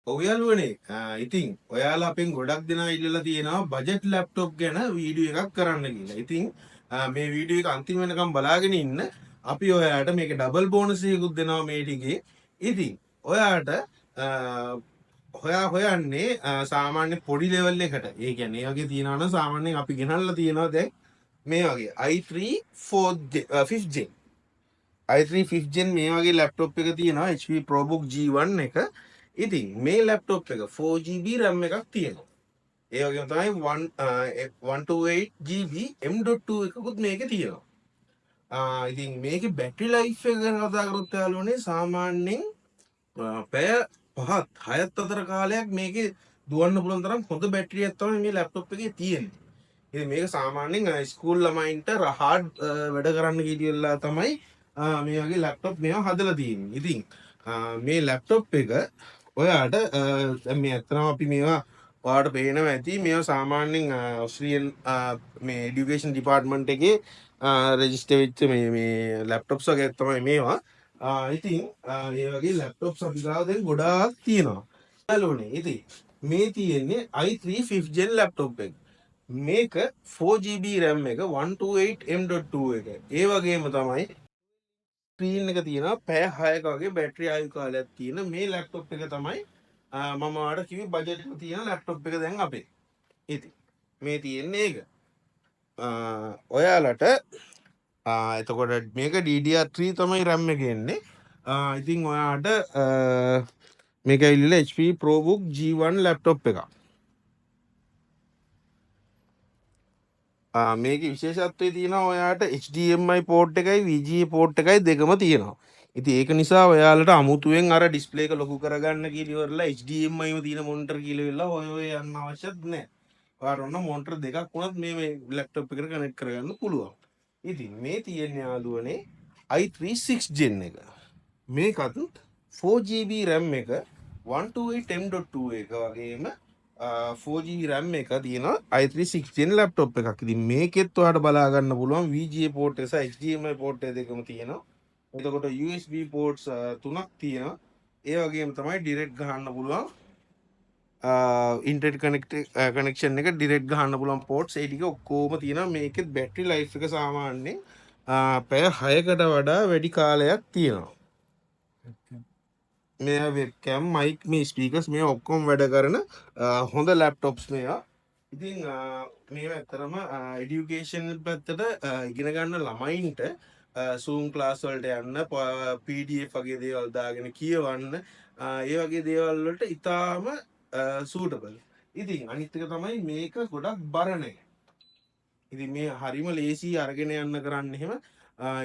ඔයාලුවනේ ඉතින් ඔයාලා අපෙන් ගොඩක් දෙනා ඉල්ලලා තියෙනවා බජට් ලැප්ටොප් ගැන වීඩියෝ එකක් කරන්න කියලා. ඉතින් මේ වීඩියෝ එක අන්තිම වෙනකම් බලාගෙන ඉන්න. අපි ඔයාලට මේක ඩබල් බෝනස් එකකුත් දෙනවා මේ ටිකේ. ඉතින් ඔයාලට හොයන්නේ සාමාන්‍ය පොඩි ලෙවල් එකට. ඒ කියන්නේ මේ වගේ තියනවා නම් සාමාන්‍යයෙන් අපි ගෙනල්ලා තියෙනවා දැන් මේ වගේ i3 4th 5th gen i3 5th gen මේ වගේ ලැප්ටොප් එක තියෙනවා HP ProBook G1 එක. ඉතින් මේ ලැප්ටොප් එක 4GB RAM එකක් තියෙනවා. ඒ වගේම තමයි 128GB M.2 එකකුත් මේකේ තියෙනවා. ඉතින් මේකේ බැටරි ලයිෆ් එක ගැන කතා කරොත් යාළුවනේ සාමාන්‍යයෙන් පැය 5ත් 6ත් අතර කාලයක් මේකේ දුවන්න පුළුවන් තරම් හොඳ බැටරියක් තමයි මේ ලැප්ටොප් එකේ තියෙන්නේ. ඉතින් මේක සාමාන්‍යයෙන් ස්කූල් ළමයින්ට හાર્ඩ් වැඩ කරන්න කීටියලා තමයි මේ වගේ ලැප්ටොප් මේවා හදලා තියෙන්නේ. ඉතින් මේ ලැප්ටොප් එක ඔයාට දැන් මේ ඇත්තටම අපි මේවා ඔයාලට පේනවා ඇති මේවා සාමාන්‍යයෙන් ඔස්ට්‍රේලියන් මේ এডুকেෂන් ඩිපාර්ට්මන්ට් එකේ රෙජිස්ටර් වෙච්ච මේ ලැප්ටොප්ස් වගේ තමයි මේවා. ඉතින් මේ වගේ ලැප්ටොප්ස් අපි ගාව දැන් ගොඩාක් තියෙනවා. යාළුවනේ ඉතින් මේ තියෙන්නේ i3 5th gen ලැප්ටොප් එක. මේක 4GB RAM එක 128M.2 එක. ඒ වගේම තමයි ස්ක්‍රීන් එක තියෙනවා පැය 6ක වගේ බැටරි ආයු කාලයක් තියෙන මේ ලැප්ටොප් එක තමයි මම ඔයාලට කිව්වේ බජට් එක තියෙන ලැප්ටොප් එක දැන් අපේ. ඉතින් මේ තියෙන්නේ ඒක. ඔයාලට එතකොට මේක DDR3 තමයි RAM එක එන්නේ. ඉතින් ඔයාලට මේක ඇවිල්ලා HP ProBook G1 ලැප්ටොප් එකක්. මේක විශේෂත්වය තියෙනවා ඔයාට HDMI පෝට් එකයි VGA පෝට් එකයි දෙකම තියෙනවා. ඉතින් ඒක නිසා ඔයාලට අමුතුවෙන් අර ඩිස්ප්ලේ එක ලොකු කරගන්න කියලා ඉවරලා HDMI ම තියෙන මොනිටර් කියලා වෙලා ඔය යන්න අවශ්‍යත් නැහැ. ඔයාලට ඔන්න මොනිටර් දෙකක් වුණත් මේ ලැප්ටොප් එකට කනෙක්ට් කරගන්න පුළුවන්. ඉතින් මේ තියෙන යාළුවනේ i3 6th gen එක. මේකත් 4GB RAM එක 128M.2 එක වගේම 4GB RAM එක තියෙන i3 6th gen ලැප්ටොප් එකක්. ඉතින් මේකෙත් ඔයාලට බලා ගන්න පුළුවන් VGA පෝට් එක සහ HDMI පෝට් එක දෙකම තියෙනවා. එතකොට USB පෝට්ස් 3ක් තියෙනවා. ඒ වගේම තමයි ඩිරෙක්ට් ගහන්න පුළුවන් ඉන්ටර්නෙට් කනෙක්ෂන් එක ඩිරෙක්ට් ගහන්න පුළුවන් පෝට්ස් ඒ ටික ඔක්කොම තියෙනවා. මේකෙත් බැටරි ලයිෆ් එක සාමාන්‍යයෙන් පැය 6කට වඩා වැඩි කාලයක් තියෙනවා. මේ වෙබ්කෑම් මයික් මේ ස්පීකර්ස් මේ ඔක්කොම වැඩ කරන හොඳ ලැප්ටොප්ස් මේවා. ඉතින් මේවා ඇත්තරම එඩියුකේෂන් පැත්තට ඉගෙන ගන්න ළමයින්ට Zoom ක්ලාස් වලට යන්න PDF වගේ දේවල් දාගෙන කියවන්න ඒ වගේ දේවල් වලට ඉතාම සූටබල්. ඉතින් අනිත් එක තමයි මේක ගොඩක් බර නැහැ. ඉතින් මේ හරිම ලේසි අරගෙන යන්න කරන්න එහෙම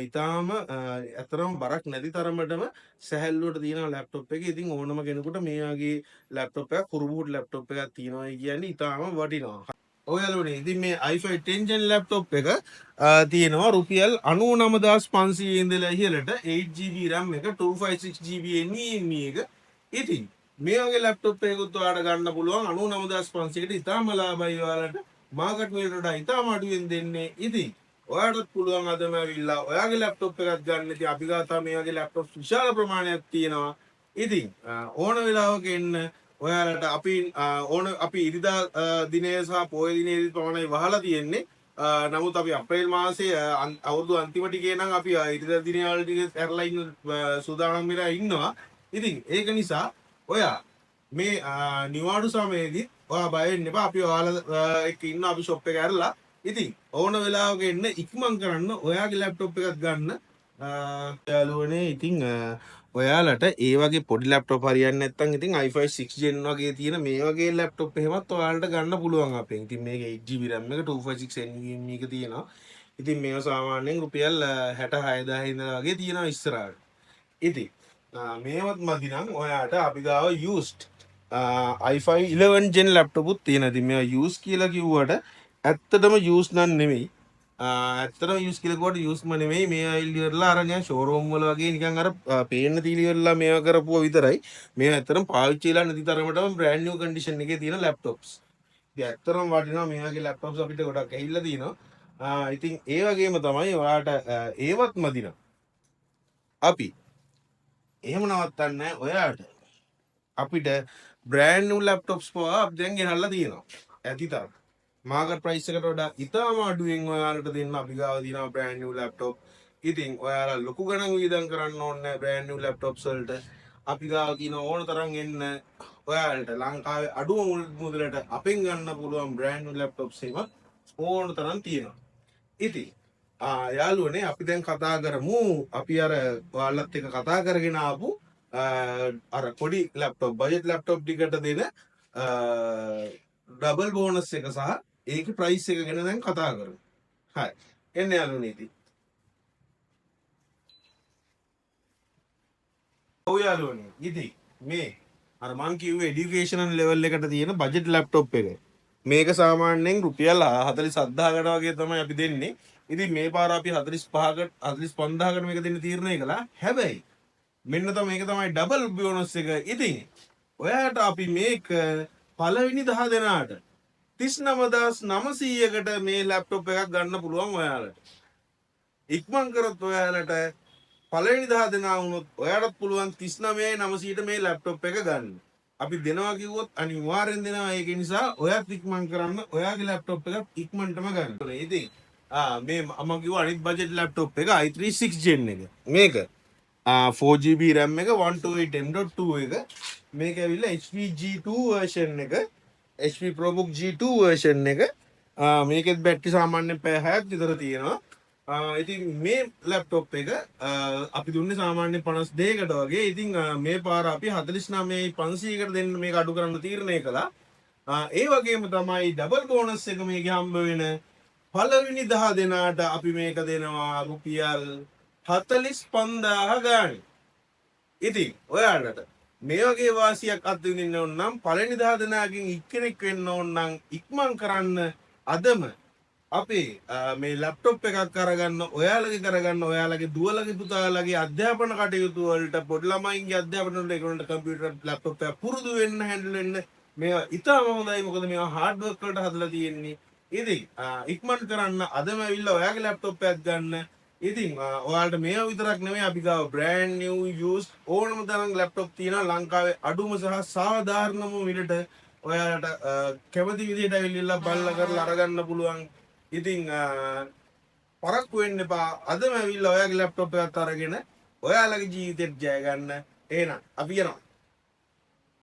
ඉතාම ඇතරම් බරක් නැති තරමටම සැහැල්ලුවට තියෙන ලැප්ටොප් එක. ඉතින් ඕනම කෙනෙකුට මේ වගේ ලැප්ටොප් එකක් කුරුබුහුඩු ලැප්ටොප් එකක් තියෙනවා කියන්නේ ඉතාම වටිනවා. ඔයාලුනේ ඉතින් මේ i5 10 gen ලැප්ටොප් එක තියෙනවා රුපියල් 99500 ඉඳලා ඉහළට 8GB RAM එක 256GB NVMe එක. ඉතින් මේ වගේ ලැප්ටොප් එකකුත් ඔයාලට ගන්න පුළුවන් 99500කට ඉතාම ලාභයි ඔයාලට. මාකට් වලට වඩා ඉතාම අඩුවෙන් දෙන්නේ. ඉතින් ඔයාටත් පුළුවන් අදම ඇවිල්ලා ඔයාගේ ලැප්ටොප් එකක් ගන්න. ඉතින් අපි ගාව තමයි මේ වගේ ලැප්ටොප් විශාල ප්‍රමාණයක් තියෙනවා. ඉතින් ඕන වෙලාවක එන්න ඔයාලට අපි ඉරිදා දිනය සහ පොය දිනේදී පමණයි වහලා තියෙන්නේ. නමුත් අපි අප්‍රේල් මාසයේ අවුරුදු අන්තිම ටිකේ නම් අපි ඉරිදා දිනය වලට ඇරලා ඉන්න සූදානම් වෙලා ඉන්නවා. ඉතින් ඒක නිසා ඔයා මේ නිවාඩු සමයේදී ඔයා බය වෙන්න එපා. අපි ඔයාලා එක්ක ඉන්න අපි ෂොප් එක ඇරලා ඉතින් ඕන වෙලාවක එන්න ඉක්මන් කරන්න ඔයාගේ ලැප්ටොප් එකක් ගන්න. යාළුවනේ ඉතින් ඔයාලට ඒ වගේ පොඩි ලැප්ටොප් හරියන්නේ නැත්නම් ඉතින් i5 6 gen වගේ තියෙන මේ වගේ ලැප්ටොප් එහෙමත් ඔයාලට ගන්න පුළුවන් අපෙන්. ඉතින් මේක 8GB RAM එක 256 NVMe එක තියෙනවා. ඉතින් මේව සාමාන්‍යයෙන් රුපියල් 66000 ඉඳලා වගේ තියෙනවා ඉස්සරහට. ඉතින් මේවත් මදි නම් ඔයාට අපි ගාව used i5 11 gen ලැප්ටොප් උත් තියෙනවා. ඉතින් මේවා used කියලා කිව්වට ඇත්තටම used නන් නෙමෙයි. ඇත්තටම යූස් කියලා කොට යූස්ම නෙමෙයි මේ ඉල්ලිවරලා අර නිකන් ෂෝරූම් වල වගේ නිකන් අර පේන්න තීලිවරලා මේවා කරපුවා විතරයි. මේවා ඇත්තටම පාවිච්චි වෙලා නැති තරමටම බ්‍රෑන්ඩ් නිව් කන්ඩිෂන් එකේ තියෙන ලැප්ටොප්ස්. ඉතින් ඇත්තටම වටිනවා මේ වගේ ලැප්ටොප්ස් අපිට ගොඩක් ඇහිලා තියෙනවා. ඉතින් ඒ වගේම තමයි ඔයාට ඒවත් මදිනවා. අපි එහෙම නවත්තන්නේ ඔයාට අපිට බ්‍රෑන්ඩ් නිව් ලැප්ටොප්ස් පවා අපි දැන් ගෙනල්ලා තියෙනවා. ඇති තරම්. මාකට් ප්‍රයිස් එකට වඩා ඉතාම අඩුවෙන් ඔයාලට දෙන්න අපි ගාව තියෙනවා බ්‍රෑන්ඩ් නිව් ලැප්ටොප්. ඉතින් ඔයාලා ලොකු ගණන් වියදම් කරන්න ඕනේ නැහැ බ්‍රෑන්ඩ් නිව් ලැප්ටොප්ස් වලට. අපි ගාව තියෙන ඕන තරම් එන්න ඔයාලට ලංකාවේ අඩුම මුදලට අපෙන් ගන්න පුළුවන් බ්‍රෑන්ඩ් නිව් ලැප්ටොප්ස් එහෙම ඕන තරම් තියෙනවා. ඉතින් යාළුවනේ අපි දැන් කතා කරමු අපි අර ඔයාලත් එක්ක කතා කරගෙන ආපු අර පොඩි ලැප්ටොප් බජට් ලැප්ටොප් ටිකට දෙන ඩබල් බෝනස් එක සහ ඒක ප්‍රයිස් එක ගැන දැන් කතා කරමු. හරි. එන්න යාළුවනේ ඉතින්. ඔව් යාළුවනේ. ඉතින් මේ අර මං කිව්වේ এডুকেෂනල් ලෙවල් එකට තියෙන බජට් ලැප්ටොප් එක. මේක සාමාන්‍යයෙන් රුපියල් 47000කට වගේ තමයි අපි දෙන්නේ. ඉතින් මේ පාර අපි 45කට 45000කට මේක දෙන්න තීරණය කළා. හැබැයි මෙන්න තමයි මේක තමයි ඩබල් බෝනස් එක. ඉතින් ඔයාට අපි මේක පළවෙනි 10 දෙනාට 39900කට මේ ලැප්ටොප් එකක් ගන්න පුළුවන් ඔයාලට. ඉක්මන් කරොත් ඔයාලට පළවෙනි 10 දෙනා වුණොත් ඔයාලට පුළුවන් 39900ට මේ ලැප්ටොප් එක ගන්න. අපි දෙනවා කිව්වොත් අනිවාර්යෙන් දෙනවා. ඒක නිසා ඔයාත් ඉක්මන් කරන්න ඔයාගේ ලැප්ටොප් එක ඉක්මනටම ගන්න. ඉතින් මේ මම කිව්වා අනිත් බජට් ලැප්ටොප් එක i3 6 gen එක. මේක 4GB RAM එක 128M.2 එක. මේක ඇවිල්ලා HP G2 version එක. HP ProBook G2 version එක. මේකෙත් බැටරි සාමාන්‍යයෙන් පැය 6ක් විතර තියෙනවා. ඉතින් මේ ලැප්ටොප් එක අපි දුන්නේ සාමාන්‍යයෙන් 52කට වගේ. ඉතින් මේ පාර අපි 49500කට දෙන්න මේක අඩු කරන්න තීරණය කළා. ඒ වගේම තමයි ඩබල් බෝනස් එක මේකේ හම්බ වෙන පළවෙනි 10 දෙනාට අපි මේක දෙනවා රුපියල් 45000 ගානේ. ඉතින් ඔයාලට මේ වගේ වාසියක් අත්විඳින්න ඕන නම් පළවෙනි 10 දෙනාගෙන් එක්කෙනෙක් වෙන්න ඕන නම් ඉක්මන් කරන්න අදම අපේ මේ ලැප්ටොප් එකක් අරගන්න ඔයාලගේ කරගන්න ඔයාලගේ දුවලගේ පුතාලගේ අධ්‍යාපන කටයුතු වලට පොඩි ළමයින්ගේ අධ්‍යාපන වලට ඒගොල්ලන්ට කම්පියුටර් ලැප්ටොප් එක පුරුදු වෙන්න හැන්ඩල් වෙන්න මේවා ඉතාම හොඳයි. මොකද මේවා හાર્ඩ් වර්ක් වලට හදලා තියෙන්නේ. ඉතින් ඉක්මන් කරන්න අදම ඇවිල්ලා ඔයාගේ ලැප්ටොප් එකක් ගන්න. ඉතින් ඔයාලට මේවා විතරක් නෙමෙයි අපි ගාව බ්‍රෑන්ඩ් නිව් යූස්ඩ් ඕනම තරම් ලැප්ටොප් තියෙනවා ලංකාවේ අඩුම සහ සාධාරණම මිලට ඔයාලට කැමති විදිහට ඇවිල්ලා බලලා කරලා අරගන්න පුළුවන්. ඉතින් පරක්කු වෙන්න එපා. අදම ඇවිල්ලා ඔයාගේ ලැප්ටොප් එකත් අරගෙන ඔයාලගේ ජීවිතේට ජය ගන්න. එහෙනම් අපි යනවා.